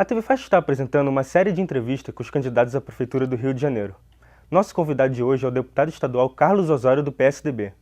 A TV Faixa está apresentando uma série de entrevistas com os candidatos à Prefeitura do Rio de Janeiro. Nosso convidado de hoje é o deputado estadual Carlos Osório, do PSDB.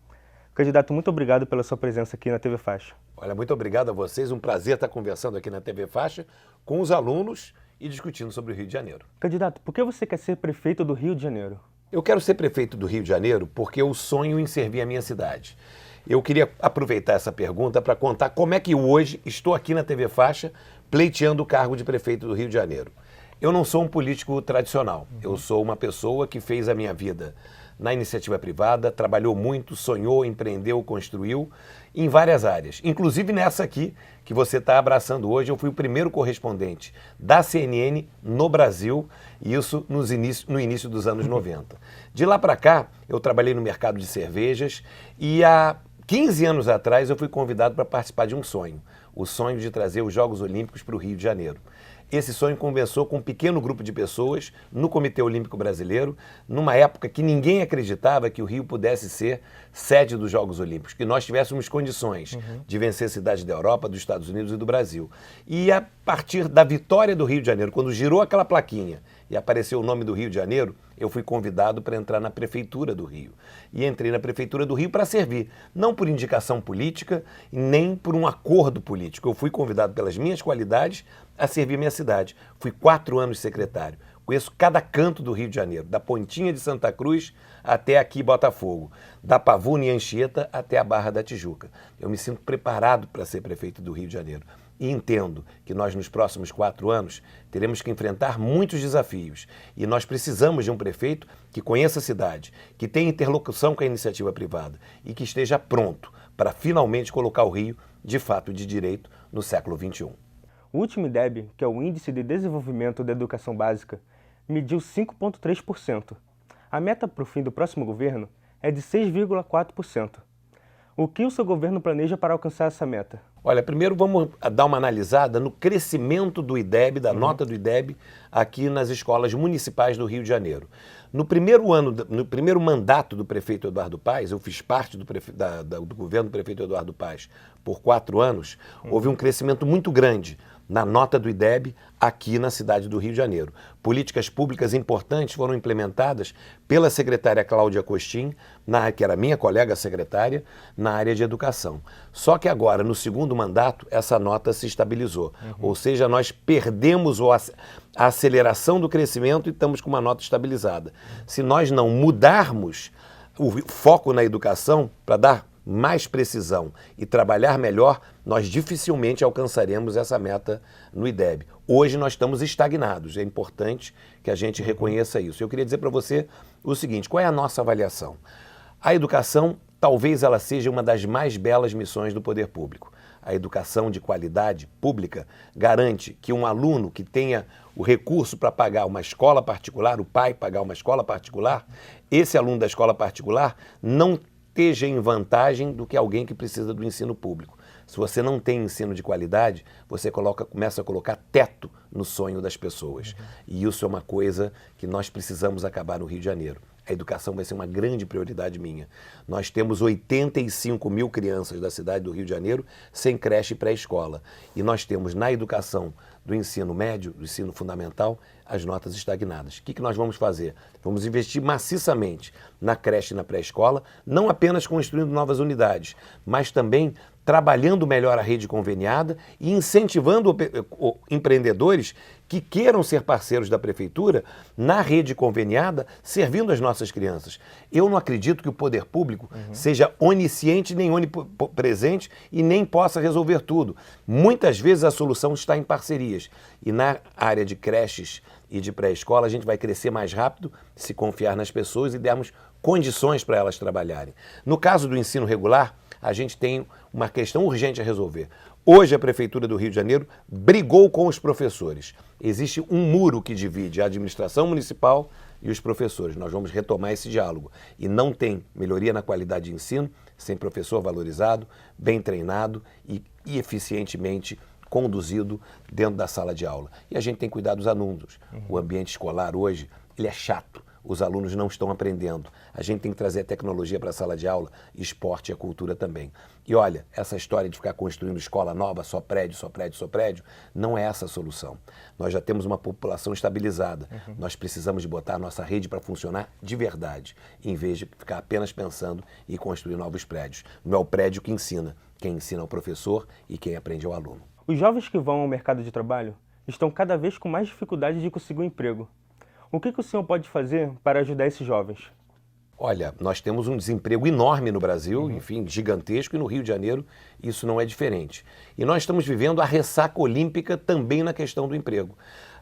Candidato, muito obrigado pela sua presença aqui na TV Faixa. Olha, muito obrigado a vocês. Um prazer estar conversando aqui na TV Faixa com os alunos e discutindo sobre o Rio de Janeiro. Candidato, por que você quer ser prefeito do Rio de Janeiro? Eu quero ser prefeito do Rio de Janeiro porque eu sonho em servir a minha cidade. Eu queria aproveitar essa pergunta para contar como é que hoje estou aqui na TV Faixa pleiteando o cargo de prefeito do Rio de Janeiro. Eu não sou um político tradicional. Eu sou uma pessoa que fez a minha vida na iniciativa privada, trabalhou muito, sonhou, empreendeu, construiu em várias áreas. Inclusive nessa aqui que você está abraçando hoje, eu fui o primeiro correspondente da CNN no Brasil, e isso no início dos anos 90. De lá para cá, eu trabalhei no mercado de cervejas e há 15 anos atrás eu fui convidado para participar de um sonho, o sonho de trazer os Jogos Olímpicos para o Rio de Janeiro. Esse sonho começou com um pequeno grupo de pessoas no Comitê Olímpico Brasileiro, numa época que ninguém acreditava que o Rio pudesse ser sede dos Jogos Olímpicos, que nós tivéssemos condições de vencer cidades da Europa, dos Estados Unidos e do Brasil. E a partir da vitória do Rio de Janeiro, quando girou aquela plaquinha e apareceu o nome do Rio de Janeiro, eu fui convidado para entrar na Prefeitura do Rio. E entrei na Prefeitura do Rio para servir, não por indicação política, nem por um acordo político. Eu fui convidado pelas minhas qualidades a servir minha cidade. Fui 4 anos secretário. Conheço cada canto do Rio de Janeiro, da Pontinha de Santa Cruz até aqui Botafogo, da Pavuna e Anchieta até a Barra da Tijuca. Eu me sinto preparado para ser prefeito do Rio de Janeiro. E entendo que nós, nos próximos 4 anos, teremos que enfrentar muitos desafios. E nós precisamos de um prefeito que conheça a cidade, que tenha interlocução com a iniciativa privada e que esteja pronto para finalmente colocar o Rio, de fato, de direito, no século XXI. O último IDEB, que é o Índice de Desenvolvimento da Educação Básica, mediu 5,3%. A meta para o fim do próximo governo é de 6,4%. O que o seu governo planeja para alcançar essa meta? Olha, primeiro vamos dar uma analisada no crescimento do IDEB, da nota do IDEB, aqui nas escolas municipais do Rio de Janeiro. No primeiro mandato do prefeito Eduardo Paes, eu fiz parte do governo do prefeito Eduardo Paes por 4 anos, houve um crescimento muito grande na nota do IDEB aqui na cidade do Rio de Janeiro. Políticas públicas importantes foram implementadas pela secretária Cláudia Costin, que era minha colega secretária, na área de educação. Só que agora, no segundo mandato, essa nota se estabilizou. Ou seja, nós perdemos a aceleração do crescimento e estamos com uma nota estabilizada. Se nós não mudarmos o foco na educação para dar mais precisão e trabalhar melhor, nós dificilmente alcançaremos essa meta no IDEB. Hoje nós estamos estagnados, é importante que a gente reconheça isso. Eu queria dizer para você o seguinte, qual é a nossa avaliação? A educação, talvez ela seja uma das mais belas missões do poder público. A educação de qualidade pública garante que um aluno que tenha o recurso para pagar uma escola particular, o pai pagar uma escola particular, esse aluno da escola particular não esteja em vantagem do que alguém que precisa do ensino público. Se você não tem ensino de qualidade, você começa a colocar teto no sonho das pessoas. E isso é uma coisa que nós precisamos acabar no Rio de Janeiro. A educação vai ser uma grande prioridade minha. Nós temos 85 mil crianças da cidade do Rio de Janeiro sem creche e pré-escola. E nós temos na educação do ensino médio, do ensino fundamental, as notas estagnadas. O que nós vamos fazer? Vamos investir maciçamente na creche e na pré-escola, não apenas construindo novas unidades, mas também trabalhando melhor a rede conveniada e incentivando empreendedores que queiram ser parceiros da prefeitura na rede conveniada, servindo as nossas crianças. Eu não acredito que o poder público seja onisciente, nem onipresente e nem possa resolver tudo. Muitas vezes a solução está em parcerias. E na área de creches e de pré-escola a gente vai crescer mais rápido se confiar nas pessoas e dermos condições para elas trabalharem. No caso do ensino regular, a gente tem uma questão urgente a resolver. Hoje a Prefeitura do Rio de Janeiro brigou com os professores. Existe um muro que divide a administração municipal e os professores. Nós vamos retomar esse diálogo. E não tem melhoria na qualidade de ensino sem professor valorizado, bem treinado e eficientemente conduzido dentro da sala de aula. E a gente tem que cuidar dos alunos. O ambiente escolar hoje, ele é chato. os alunos não estão aprendendo. A gente tem que trazer a tecnologia para a sala de aula, esporte e a cultura também. E olha, essa história de ficar construindo escola nova, só prédio, só prédio, só prédio, não é essa a solução. Nós já temos uma população estabilizada. Nós precisamos de botar a nossa rede para funcionar de verdade, em vez de ficar apenas pensando em construir novos prédios. Não é o prédio que ensina. Quem ensina é o professor e quem aprende é o aluno. Os jovens que vão ao mercado de trabalho estão cada vez com mais dificuldade de conseguir um emprego. O que o senhor pode fazer para ajudar esses jovens? Olha, nós temos um desemprego enorme no Brasil, enfim, gigantesco, e no Rio de Janeiro isso não é diferente. E nós estamos vivendo a ressaca olímpica também na questão do emprego.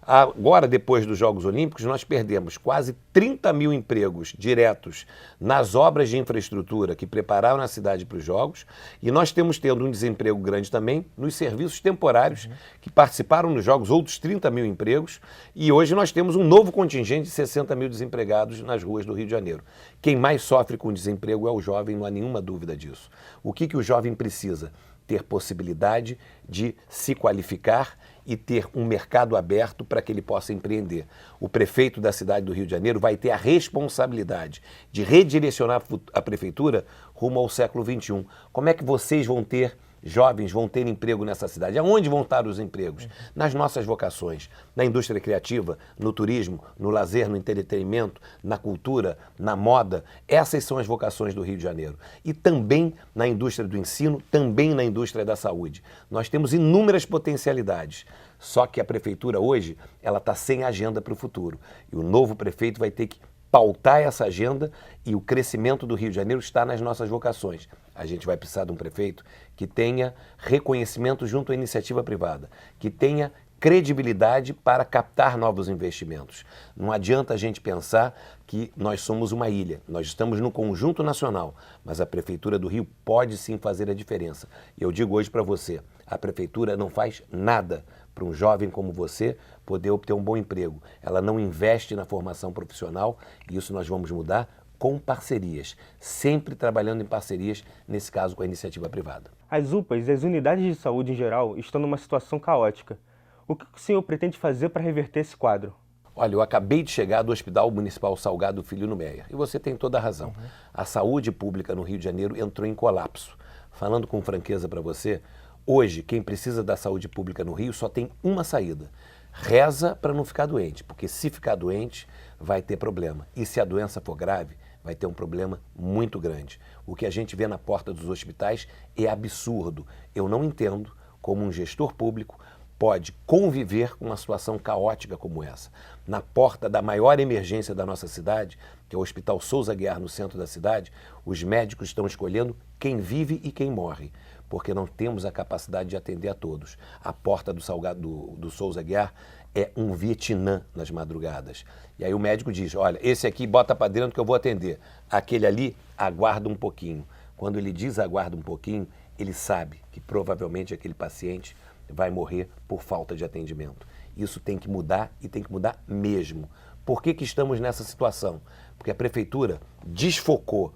Agora, depois dos Jogos Olímpicos, nós perdemos quase 30 mil empregos diretos nas obras de infraestrutura que prepararam a cidade para os Jogos, e nós temos tendo um desemprego grande também nos serviços temporários que participaram nos Jogos, outros 30 mil empregos, e hoje nós temos um novo contingente de 60 mil desempregados nas ruas do Rio de Janeiro. Quem mais sofre com o desemprego é o jovem, não há nenhuma dúvida disso. O que o jovem precisa? Ter possibilidade de se qualificar e ter um mercado aberto para que ele possa empreender. O prefeito da cidade do Rio de Janeiro vai ter a responsabilidade de redirecionar a prefeitura rumo ao século XXI. Como é que vocês vão ter, jovens vão ter emprego nessa cidade? Aonde vão estar os empregos? Nas nossas vocações, na indústria criativa, no turismo, no lazer, no entretenimento, na cultura, na moda. Essas são as vocações do Rio de Janeiro. E também na indústria do ensino, também na indústria da saúde. Nós temos inúmeras potencialidades. Só que a prefeitura hoje, ela está sem agenda para o futuro. E o novo prefeito vai ter que pautar essa agenda, e o crescimento do Rio de Janeiro está nas nossas vocações. A gente vai precisar de um prefeito que tenha reconhecimento junto à iniciativa privada, que tenha credibilidade para captar novos investimentos. Não adianta a gente pensar que nós somos uma ilha, nós estamos no conjunto nacional, mas a Prefeitura do Rio pode sim fazer a diferença. E eu digo hoje para você, a Prefeitura não faz nada para um jovem como você poder obter um bom emprego. Ela não investe na formação profissional, e isso nós vamos mudar com parcerias, sempre trabalhando em parcerias, nesse caso com a iniciativa privada. As UPAs e as unidades de saúde em geral estão numa situação caótica. O que o senhor pretende fazer para reverter esse quadro? Olha, eu acabei de chegar do Hospital Municipal Salgado Filho no Meia, e você tem toda a razão. A saúde pública no Rio de Janeiro entrou em colapso. Falando com franqueza para você, hoje quem precisa da saúde pública no Rio só tem uma saída. Reza para não ficar doente, porque se ficar doente vai ter problema. E se a doença for grave, vai ter um problema muito grande. O que a gente vê na porta dos hospitais é absurdo. Eu não entendo como um gestor público pode conviver com uma situação caótica como essa. Na porta da maior emergência da nossa cidade, que é o Hospital Souza Aguiar, no centro da cidade, os médicos estão escolhendo quem vive e quem morre, porque não temos a capacidade de atender a todos. A porta do Souza Aguiar é um Vietnã nas madrugadas. E aí o médico diz, olha, esse aqui bota para dentro que eu vou atender. Aquele ali, aguarda um pouquinho. Quando ele diz aguarda um pouquinho, ele sabe que provavelmente aquele paciente vai morrer por falta de atendimento. Isso tem que mudar, e tem que mudar mesmo. Por que estamos nessa situação? Porque a prefeitura desfocou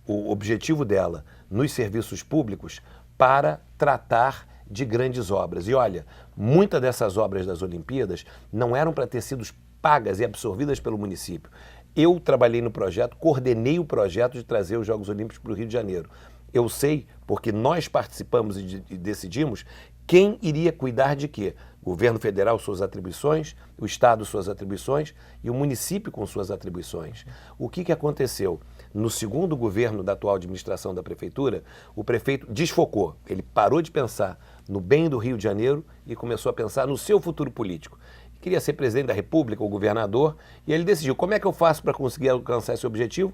o objetivo dela nos serviços públicos para tratar de grandes obras. E olha, muitas dessas obras das Olimpíadas não eram para ter sido pagas e absorvidas pelo município. Eu trabalhei no projeto, coordenei o projeto de trazer os Jogos Olímpicos para o Rio de Janeiro. Eu sei, porque nós participamos e decidimos quem iria cuidar de quê. O governo federal, suas atribuições, o Estado, suas atribuições, e o município com suas atribuições. O que aconteceu? No segundo governo da atual administração da prefeitura, o prefeito desfocou. Ele parou de pensar no bem do Rio de Janeiro e começou a pensar no seu futuro político. Queria ser presidente da República, ou governador, e ele decidiu, como é que eu faço para conseguir alcançar esse objetivo?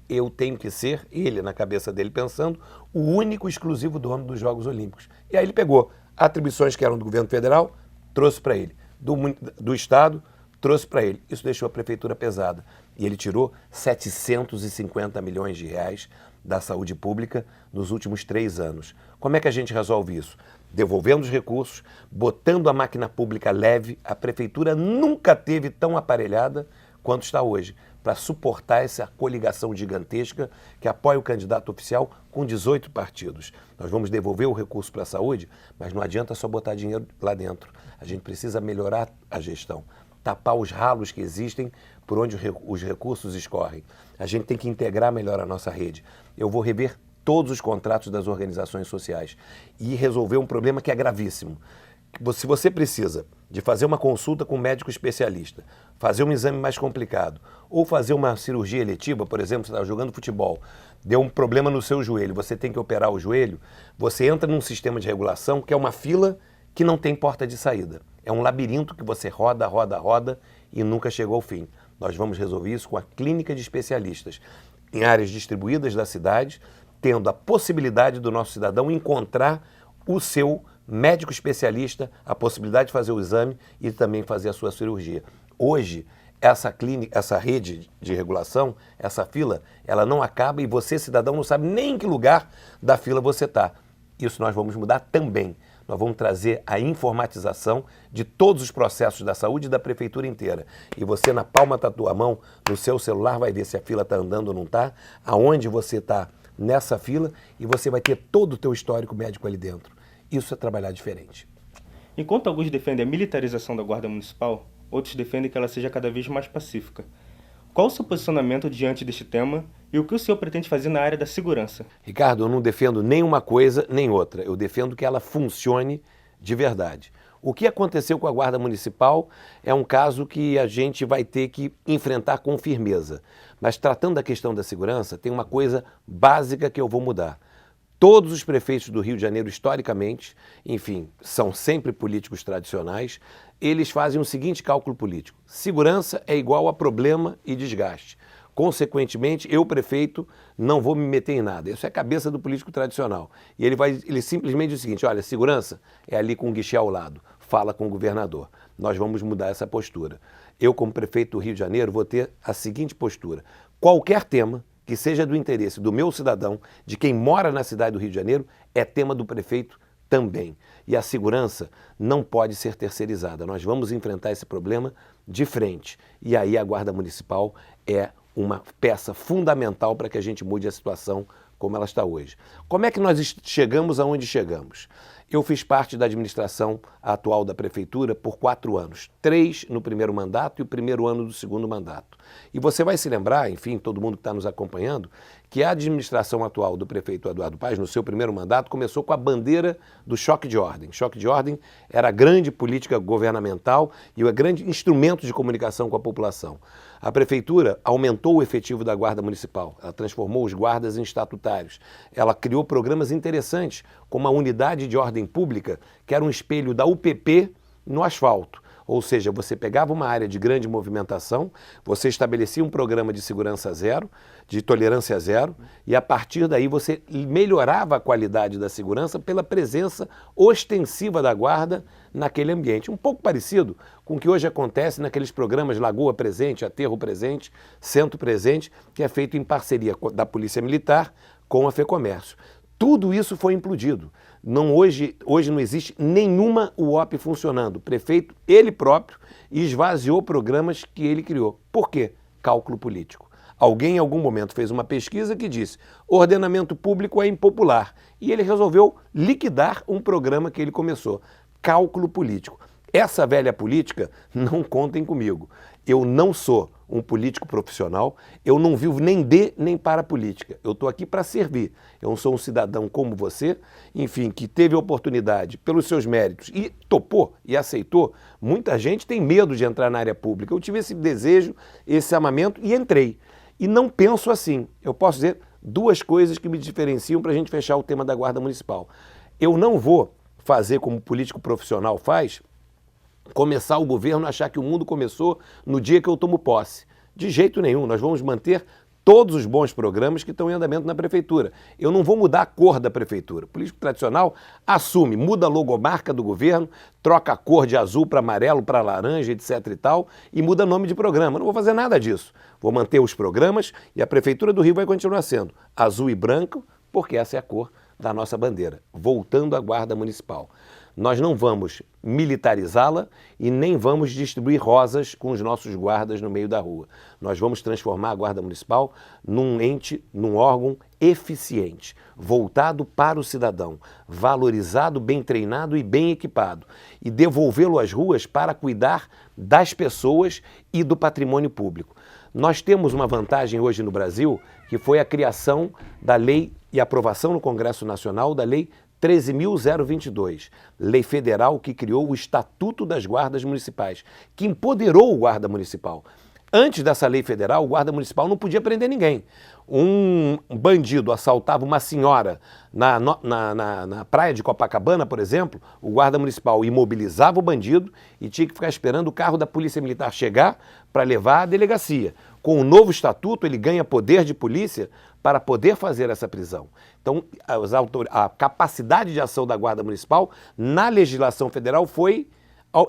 Eu tenho que ser, ele na cabeça dele pensando, o único exclusivo dono dos Jogos Olímpicos. E aí ele pegou atribuições que eram do governo federal, trouxe para ele. Do Estado, trouxe para ele. Isso deixou a prefeitura pesada. E ele tirou 750 milhões de reais da saúde pública nos últimos 3 anos. Como é que a gente resolve isso? Devolvendo os recursos, botando a máquina pública leve. A prefeitura nunca teve tão aparelhada quanto está hoje, para suportar essa coligação gigantesca que apoia o candidato oficial com 18 partidos. Nós vamos devolver o recurso para a saúde, mas não adianta só botar dinheiro lá dentro. A gente precisa melhorar a gestão. tapar os ralos que existem por onde os recursos escorrem. A gente tem que integrar melhor a nossa rede. Eu vou rever todos os contratos das organizações sociais e resolver um problema que é gravíssimo. Se você precisa de fazer uma consulta com um médico especialista, fazer um exame mais complicado, ou fazer uma cirurgia eletiva, por exemplo, você está jogando futebol, deu um problema no seu joelho, você tem que operar o joelho, você entra num sistema de regulação que é uma fila que não tem porta de saída. É um labirinto que você roda, roda, roda e nunca chegou ao fim. Nós vamos resolver isso com a clínica de especialistas, em áreas distribuídas da cidade, tendo a possibilidade do nosso cidadão encontrar o seu médico especialista, a possibilidade de fazer o exame e também fazer a sua cirurgia. Hoje, essa clínica, essa rede de regulação, essa fila, ela não acaba e você, cidadão, não sabe nem em que lugar da fila você está. Isso nós vamos mudar também. Nós vamos trazer a informatização de todos os processos da saúde da prefeitura inteira. E você, na palma da tua mão, no seu celular, vai ver se a fila está andando ou não está, aonde você está nessa fila, e você vai ter todo o teu histórico médico ali dentro. Isso é trabalhar diferente. Enquanto alguns defendem a militarização da Guarda Municipal, outros defendem que ela seja cada vez mais pacífica. Qual o seu posicionamento diante deste tema e o que o senhor pretende fazer na área da segurança? Ricardo, eu não defendo nem uma coisa nem outra. Eu defendo que ela funcione de verdade. O que aconteceu com a Guarda Municipal é um caso que a gente vai ter que enfrentar com firmeza. Mas tratando da questão da segurança, tem uma coisa básica que eu vou mudar. Todos os prefeitos do Rio de Janeiro, historicamente, enfim, são sempre políticos tradicionais, eles fazem o seguinte cálculo político: segurança é igual a problema e desgaste. Consequentemente, eu, prefeito, não vou me meter em nada. Isso é a cabeça do político tradicional. E ele simplesmente diz o seguinte: olha, segurança é ali com o guichê ao lado, fala com o governador. Nós vamos mudar essa postura. Eu, como prefeito do Rio de Janeiro, vou ter a seguinte postura: qualquer tema que seja do interesse do meu cidadão, de quem mora na cidade do Rio de Janeiro, é tema do prefeito também. E a segurança não pode ser terceirizada. Nós vamos enfrentar esse problema de frente. E aí a Guarda Municipal é uma peça fundamental para que a gente mude a situação como ela está hoje. Como é que nós chegamos aonde chegamos? Eu fiz parte da administração atual da prefeitura por 4 anos, 3 no primeiro mandato e o primeiro ano do segundo mandato. E você vai se lembrar, enfim, todo mundo que está nos acompanhando, que a administração atual do prefeito Eduardo Paes, no seu primeiro mandato, começou com a bandeira do choque de ordem. Choque de ordem era a grande política governamental e o grande instrumento de comunicação com a população. A prefeitura aumentou o efetivo da Guarda Municipal, ela transformou os guardas em estatutários, ela criou programas interessantes, como a Unidade de Ordem Pública, que era um espelho da UPP no asfalto. Ou seja, você pegava uma área de grande movimentação, você estabelecia um programa de segurança zero, de tolerância zero, e a partir daí você melhorava a qualidade da segurança pela presença ostensiva da guarda naquele ambiente. Um pouco parecido com o que hoje acontece naqueles programas Lagoa Presente, Aterro Presente, Centro Presente, que é feito em parceria da Polícia Militar com a FEComércio. Tudo isso foi implodido. Hoje não existe nenhuma UOP funcionando. O prefeito, ele próprio, esvaziou programas que ele criou. Por quê? Cálculo político. Alguém em algum momento fez uma pesquisa que disse: ordenamento público é impopular. E ele resolveu liquidar um programa que ele começou. Cálculo político. Essa velha política, não contem comigo. Eu não sou um político profissional, eu não vivo nem de nem para a política. Eu estou aqui para servir. Eu sou um cidadão como você, enfim, que teve a oportunidade pelos seus méritos e topou e aceitou. Muita gente tem medo de entrar na área pública. Eu tive esse desejo, esse amamento e entrei. E não penso assim. Eu posso dizer 2 coisas que me diferenciam para a gente fechar o tema da Guarda Municipal. Eu não vou fazer como o político profissional faz, começar o governo a achar que o mundo começou no dia que eu tomo posse. De jeito nenhum, nós vamos manter todos os bons programas que estão em andamento na prefeitura. Eu não vou mudar a cor da prefeitura. O político tradicional assume, muda a logomarca do governo, troca a cor de azul para amarelo, para laranja, etc e tal, e muda nome de programa. Eu não vou fazer nada disso. Vou manter os programas e a Prefeitura do Rio vai continuar sendo azul e branco, porque essa é a cor da nossa bandeira. Voltando à Guarda Municipal. Nós não vamos militarizá-la e nem vamos distribuir rosas com os nossos guardas no meio da rua. Nós vamos transformar a Guarda Municipal num ente, num órgão eficiente, voltado para o cidadão, valorizado, bem treinado e bem equipado, e devolvê-lo às ruas para cuidar das pessoas e do patrimônio público. Nós temos uma vantagem hoje no Brasil, que foi a criação da lei e aprovação no Congresso Nacional da Lei 13.022, lei federal que criou o Estatuto das Guardas Municipais, que empoderou o guarda municipal. Antes dessa lei federal, o guarda municipal não podia prender ninguém. Um bandido assaltava uma senhora na praia de Copacabana, por exemplo, o guarda municipal imobilizava o bandido e tinha que ficar esperando o carro da polícia militar chegar para levar à delegacia. Com o novo estatuto, ele ganha poder de polícia para poder fazer essa prisão. Então, a capacidade de ação da Guarda Municipal na legislação federal foi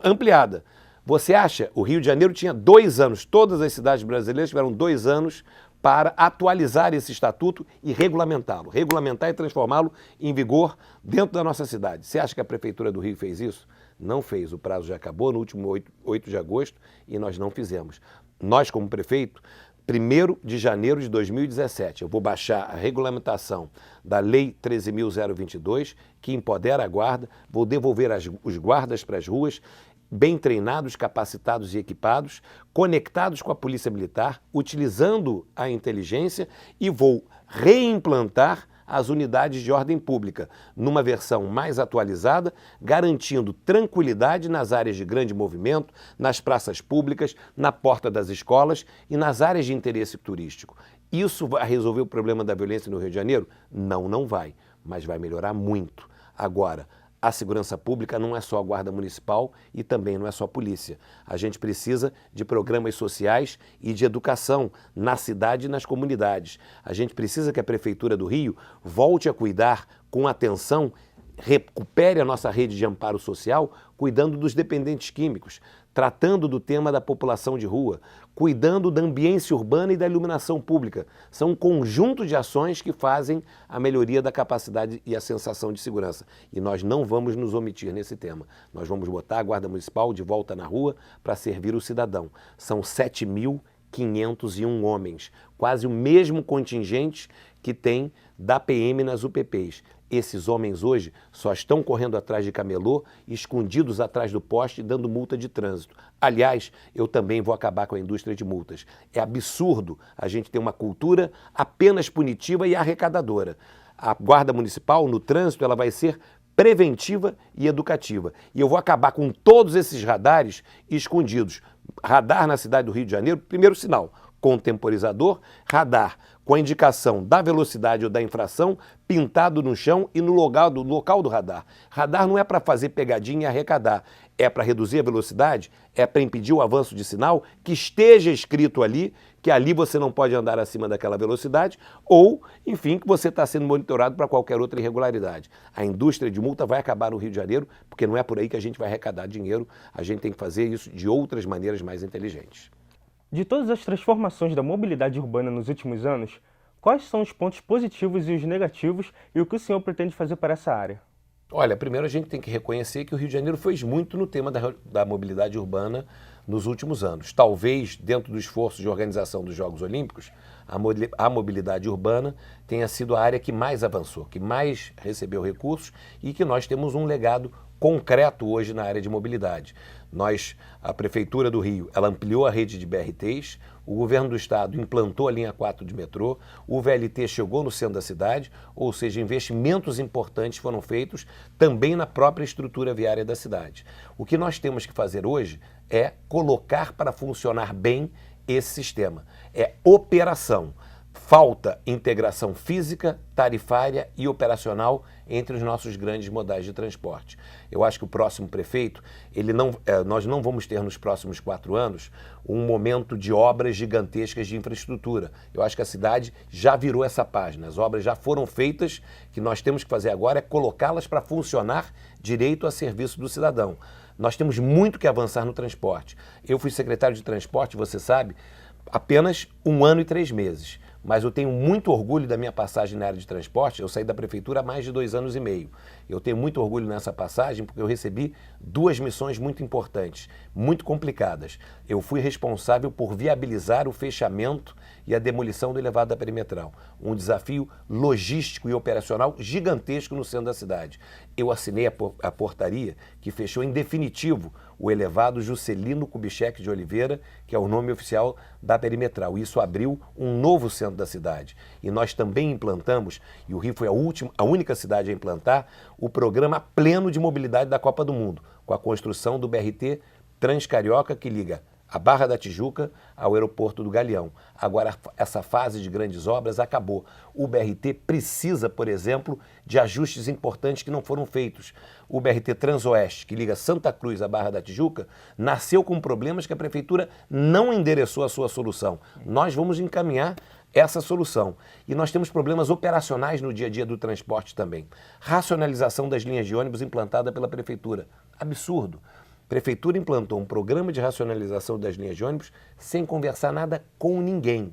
ampliada. Você acha? O Rio de Janeiro tinha 2 anos, todas as cidades brasileiras tiveram 2 anos para atualizar esse estatuto e regulamentá-lo. Regulamentar e transformá-lo em vigor dentro da nossa cidade. Você acha que a Prefeitura do Rio fez isso? Não fez. O prazo já acabou no último 8 de agosto e nós não fizemos. Nós, como prefeito, 1º de janeiro de 2017, eu vou baixar a regulamentação da Lei 13.022, que empodera a guarda, vou devolver os guardas para as ruas, bem treinados, capacitados e equipados, conectados com a Polícia Militar, utilizando a inteligência, e vou reimplantar as unidades de ordem pública numa versão mais atualizada, garantindo tranquilidade nas áreas de grande movimento, nas praças públicas, na porta das escolas e nas áreas de interesse turístico. Isso vai resolver o problema da violência no Rio de Janeiro? Não, não vai, mas vai melhorar muito. Agora, a segurança pública não é só a Guarda Municipal e também não é só a polícia. A gente precisa de programas sociais e de educação na cidade e nas comunidades. A gente precisa que a Prefeitura do Rio volte a cuidar com atenção, recupere a nossa rede de amparo social, cuidando dos dependentes químicos, tratando do tema da população de rua, cuidando da ambiência urbana e da iluminação pública. São um conjunto de ações que fazem a melhoria da capacidade e a sensação de segurança. E nós não vamos nos omitir nesse tema. Nós vamos botar a Guarda Municipal de volta na rua para servir o cidadão. São 7.501 homens, quase o mesmo contingente que tem da PM nas UPPs. Esses homens hoje só estão correndo atrás de camelô, escondidos atrás do poste, dando multa de trânsito. Aliás, eu também vou acabar com a indústria de multas. É absurdo a gente ter uma cultura apenas punitiva e arrecadadora. A Guarda Municipal, no trânsito, ela vai ser preventiva e educativa. E eu vou acabar com todos esses radares escondidos. Radar na cidade do Rio de Janeiro, primeiro sinal, contemporizador, radar com a indicação da velocidade ou da infração pintado no chão e no local do radar. Radar não é para fazer pegadinha e arrecadar, é para reduzir a velocidade, é para impedir o avanço de sinal, que esteja escrito ali, que ali você não pode andar acima daquela velocidade, ou, enfim, que você está sendo monitorado para qualquer outra irregularidade. A indústria de multa vai acabar no Rio de Janeiro, porque não é por aí que a gente vai arrecadar dinheiro, a gente tem que fazer isso de outras maneiras mais inteligentes. De todas as transformações da mobilidade urbana nos últimos anos, quais são os pontos positivos e os negativos e o que o senhor pretende fazer para essa área? Olha, primeiro a gente tem que reconhecer que o Rio de Janeiro fez muito no tema da mobilidade urbana nos últimos anos. Talvez, dentro do esforço de organização dos Jogos Olímpicos, a mobilidade urbana tenha sido a área que mais avançou, que mais recebeu recursos e que nós temos um legado concreto hoje na área de mobilidade. A Prefeitura do Rio, ela ampliou a rede de BRTs, o governo do estado implantou a linha 4 de metrô, o VLT chegou no centro da cidade, ou seja, investimentos importantes foram feitos também na própria estrutura viária da cidade. O que nós temos que fazer hoje é colocar para funcionar bem esse sistema. É operação. Falta integração física, tarifária e operacional entre os nossos grandes modais de transporte. Eu acho que o próximo prefeito, nós não vamos ter nos próximos 4 anos um momento de obras gigantescas de infraestrutura. Eu acho que a cidade já virou essa página, as obras já foram feitas, o que nós temos que fazer agora é colocá-las para funcionar direito a serviço do cidadão. Nós temos muito que avançar no transporte. Eu fui secretário de transporte, você sabe, apenas 1 ano e 3 meses. mas eu tenho muito orgulho da minha passagem na área de transporte. Eu saí da prefeitura há mais de 2 anos e meio. Eu tenho muito orgulho nessa passagem porque eu recebi 2 missões muito importantes, muito complicadas. Eu fui responsável por viabilizar o fechamento e a demolição do elevado da perimetral. Um desafio logístico e operacional gigantesco no centro da cidade. Eu assinei a portaria que fechou em definitivo o elevado Juscelino Kubitschek de Oliveira, que é o nome oficial da perimetral. Isso abriu um novo centro da cidade. E nós também implantamos, e o Rio foi a única cidade a implantar, o programa pleno de mobilidade da Copa do Mundo, com a construção do BRT Transcarioca, que liga a Barra da Tijuca ao aeroporto do Galeão. Agora, essa fase de grandes obras acabou. O BRT precisa, por exemplo, de ajustes importantes que não foram feitos. O BRT Transoeste, que liga Santa Cruz à Barra da Tijuca, nasceu com problemas que a prefeitura não endereçou a sua solução. Nós vamos encaminhar essa solução. E nós temos problemas operacionais no dia a dia do transporte também. Racionalização das linhas de ônibus implantada pela prefeitura. Absurdo. A prefeitura implantou um programa de racionalização das linhas de ônibus sem conversar nada com ninguém.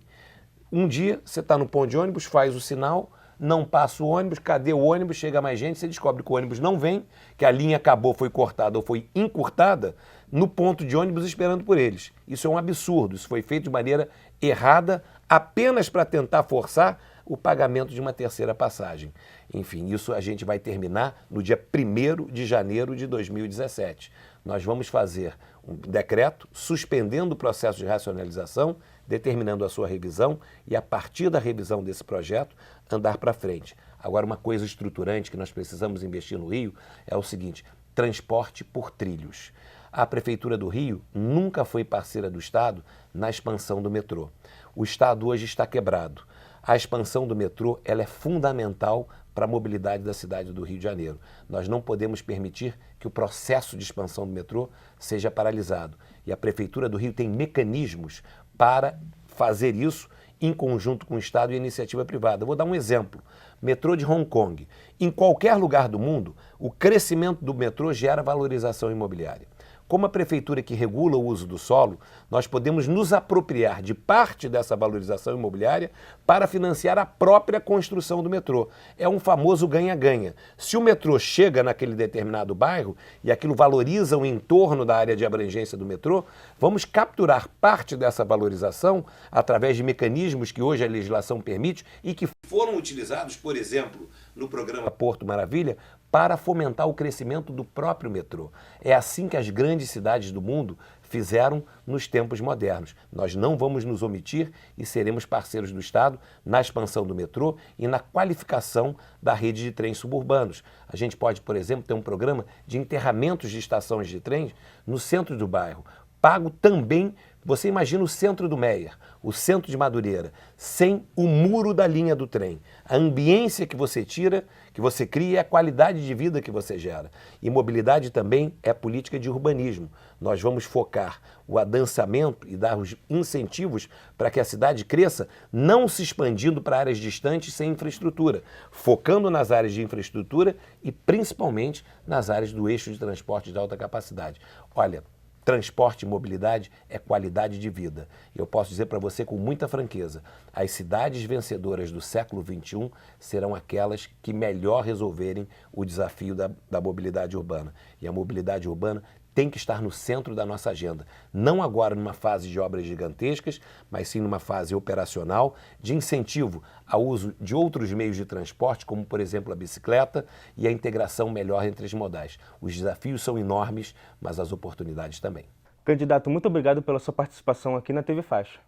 Um dia, você está no ponto de ônibus, faz o sinal, não passa o ônibus, cadê o ônibus? Chega mais gente, você descobre que o ônibus não vem, que a linha acabou, foi cortada ou foi encurtada no ponto de ônibus esperando por eles. Isso é um absurdo, isso foi feito de maneira errada, apenas para tentar forçar o pagamento de uma terceira passagem. Enfim, isso a gente vai terminar no dia 1º de janeiro de 2017. Nós vamos fazer um decreto suspendendo o processo de racionalização, determinando a sua revisão e, a partir da revisão desse projeto, andar para frente. Agora, uma coisa estruturante que nós precisamos investir no Rio é o seguinte: transporte por trilhos. A Prefeitura do Rio nunca foi parceira do Estado na expansão do metrô. O Estado hoje está quebrado. A expansão do metrô ela é fundamental para a mobilidade da cidade do Rio de Janeiro. Nós não podemos permitir que o processo de expansão do metrô seja paralisado. E a Prefeitura do Rio tem mecanismos para fazer isso em conjunto com o Estado e a iniciativa privada. Vou dar um exemplo. Metrô de Hong Kong. Em qualquer lugar do mundo, o crescimento do metrô gera valorização imobiliária. Como a prefeitura que regula o uso do solo, nós podemos nos apropriar de parte dessa valorização imobiliária para financiar a própria construção do metrô. É um famoso ganha-ganha. Se o metrô chega naquele determinado bairro e aquilo valoriza o entorno da área de abrangência do metrô, vamos capturar parte dessa valorização através de mecanismos que hoje a legislação permite e que foram utilizados, por exemplo, no programa Porto Maravilha, para fomentar o crescimento do próprio metrô. É assim que as grandes cidades do mundo fizeram nos tempos modernos. Nós não vamos nos omitir e seremos parceiros do Estado na expansão do metrô e na qualificação da rede de trens suburbanos. A gente pode, por exemplo, ter um programa de enterramentos de estações de trens no centro do bairro, pago também. Você imagina o centro do Meier, o centro de Madureira, sem o muro da linha do trem. A ambiência que você tira, que você cria, é a qualidade de vida que você gera. E mobilidade também é política de urbanismo. Nós vamos focar o adensamento e dar os incentivos para que a cidade cresça, não se expandindo para áreas distantes sem infraestrutura, focando nas áreas de infraestrutura e principalmente nas áreas do eixo de transporte de alta capacidade. Olha, transporte e mobilidade é qualidade de vida. E eu posso dizer para você com muita franqueza, as cidades vencedoras do século XXI serão aquelas que melhor resolverem o desafio da mobilidade urbana. E a mobilidade urbana tem que estar no centro da nossa agenda. Não agora numa fase de obras gigantescas, mas sim numa fase operacional de incentivo ao uso de outros meios de transporte, como por exemplo a bicicleta e a integração melhor entre as modais. Os desafios são enormes, mas as oportunidades também. Candidato, muito obrigado pela sua participação aqui na TV Faixa.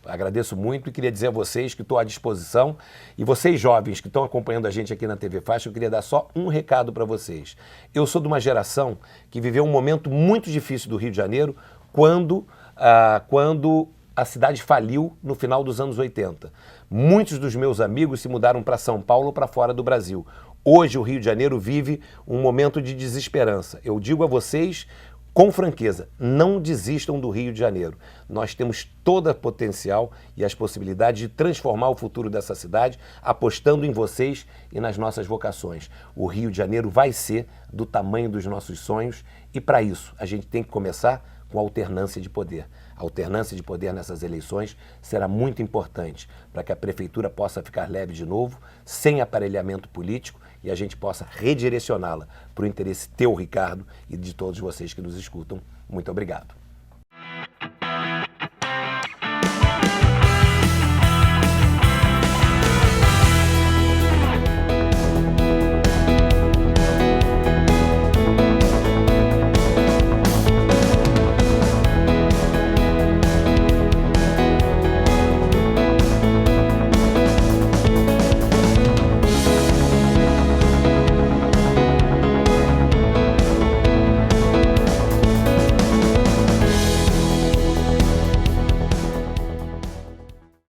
Agradeço muito e queria dizer a vocês que estou à disposição. E vocês jovens que estão acompanhando a gente aqui na TV Faixa, eu queria dar só um recado para vocês. Eu sou de uma geração que viveu um momento muito difícil do Rio de Janeiro quando a cidade faliu no final dos anos 80. Muitos dos meus amigos se mudaram para São Paulo ou para fora do Brasil. Hoje o Rio de Janeiro vive um momento de desesperança. Eu digo a vocês com franqueza, não desistam do Rio de Janeiro. Nós temos todo o potencial e as possibilidades de transformar o futuro dessa cidade, apostando em vocês e nas nossas vocações. O Rio de Janeiro vai ser do tamanho dos nossos sonhos e, para isso, a gente tem que começar com alternância de poder. A alternância de poder nessas eleições será muito importante para que a prefeitura possa ficar leve de novo, sem aparelhamento político, e a gente possa redirecioná-la para o interesse teu, Ricardo, e de todos vocês que nos escutam. Muito obrigado.